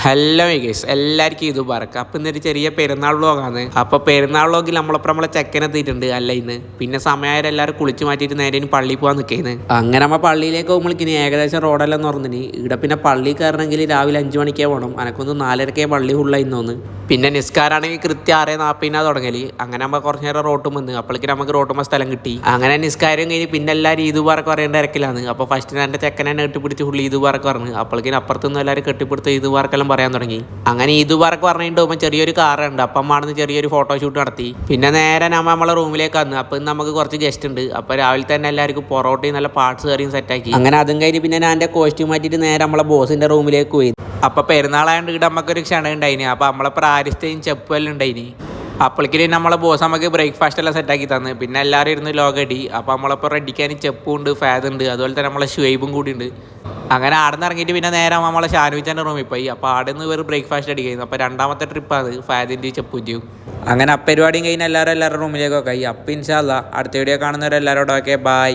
Hello guys, എല്ലാവർക്കും ഇത് പറക്കാം. അപ്പം ഇന്നൊരു ചെറിയ പെരുന്നാൾ വ്ളോഗാണ്. അപ്പോൾ പെരുന്നാൾ വ്ളോഗിൽ നമ്മളെ ചെക്കനെത്തിയിട്ടുണ്ട്. അല്ല ഇന്ന് പിന്നെ സമയമായാലും എല്ലാവരും കുളിച്ച് മാറ്റിയിട്ട് നേരെ ഇനി പള്ളിയിൽ പോകാൻ നിൽക്കുന്നത്. അങ്ങനെ നമ്മൾ പള്ളിയിലേക്ക് പോകുമ്പോഴേക്കിനി ഏകദേശം റോഡെല്ലാം തുറന്നിനി. ഇവിടെ പിന്നെ പള്ളി കയറണമെങ്കിൽ രാവിലെ 5 മണിക്കേ പോകണം. എനക്കൊന്ന് 4:30 പള്ളി ഫുള്ളായി തോന്ന്. പിന്നെ നിസ്കാരാണെങ്കിൽ കൃത്യം 6:40 തുടങ്ങല്. അങ്ങനെ നമ്മൾ കുറച്ച് നേരം റോട്ടും വന്ന് അപ്പോഴേക്കും നമുക്ക് റോട്ടുമ്പോൾ സ്ഥലം കിട്ടി. അങ്ങനെ നിസ്കാരം കഴിഞ്ഞ് പിന്നെ എല്ലാവരും ഈദ് മുബാറക്ക് പറയേണ്ട തിരക്കിലാണ്. അപ്പോൾ ഫസ്റ്റ് എൻ്റെ ചെക്കനെ കെട്ടിപ്പിടിച്ച് ഫുള്ളി ഈദ് മുബാറക്ക് പറഞ്ഞു. അപ്പോഴേക്കും അപ്പുറത്തുനിന്ന് എല്ലാവരും കെട്ടിപ്പിടുത്ത് ഈദ് മുബാറക്കെല്ലാം പറയാൻ തുടങ്ങി. അങ്ങനെ ഈദ് മുബാറക്ക് പറഞ്ഞിട്ട് പോകുമ്പോൾ ചെറിയൊരു കാറുണ്ട്. അപ്പം ആണെന്ന് ചെറിയൊരു ഫോട്ടോഷൂട്ട് നടത്തി. പിന്നെ നേരെ നമ്മളെ റൂമിലേക്ക് വന്നു. അപ്പം നമുക്ക് കുറച്ച് ഗസ്റ്റ് ഉണ്ട്. അപ്പോൾ രാവിലെ തന്നെ എല്ലാവർക്കും പൊറോട്ടയും നല്ല പാർട്സ് കറിയും സെറ്റാക്കി. അങ്ങനെ അതും കഴിഞ്ഞ് പിന്നെ ഞാൻ എൻ്റെ കോസ്റ്റ്യൂം മാറ്റിയിട്ട് നേരെ നമ്മളെ ബോസിൻ്റെ റൂമിലേക്ക് പോയി. അപ്പോൾ പെരുന്നാളായതുകൊണ്ട് ഇവിടെ നമുക്കൊരു ക്ഷണം ഉണ്ടായിന്. അപ്പോൾ നമ്മളെ പ്രാരിസ്റ്റയും ചെപ്പുമെല്ലാം ഉണ്ടായിന്. അപ്പോഴേക്കും നമ്മളെ ബോസ് നമുക്ക് ബ്രേക്ക്ഫാസ്റ്റ് എല്ലാം സെറ്റാക്കി തന്നു. പിന്നെ എല്ലാവരും ഇരുന്ന് ലോഗടി. അപ്പോൾ നമ്മളിപ്പോൾ റെഡിക്കാൻ ചെപ്പുണ്ട്, ഫാദ് ഉണ്ട്, അതുപോലെ തന്നെ നമ്മളെ ഷുവൈബും കൂടി ഉണ്ട്. അങ്ങനെ ആടെ നിന്ന് ഇറങ്ങിയിട്ട് പിന്നെ നേരെ നമ്മളെ ഷാനുവിച്ചാൻ്റെ റൂമിൽ പോയി. അപ്പോൾ ആടെ നിന്ന് വേറെ ബ്രേക്ക്ഫാസ്റ്റ് അടിക്കുന്നു. അപ്പോൾ രണ്ടാമത്തെ ട്രിപ്പാണ് ഫാദിൻ്റെയും ചെപ്പൂൻ്റെയും. അങ്ങനെ പരിപാടിയും കഴിഞ്ഞ് എല്ലാവരുടെ റൂമിലേക്കൊക്കെ ആയി. അപ്പോൾ ഇൻഷാ അല്ലാഹ് അടുത്ത വീഡിയോ കാണുന്നവരെല്ലാവരോടും ഓക്കെ ബൈ.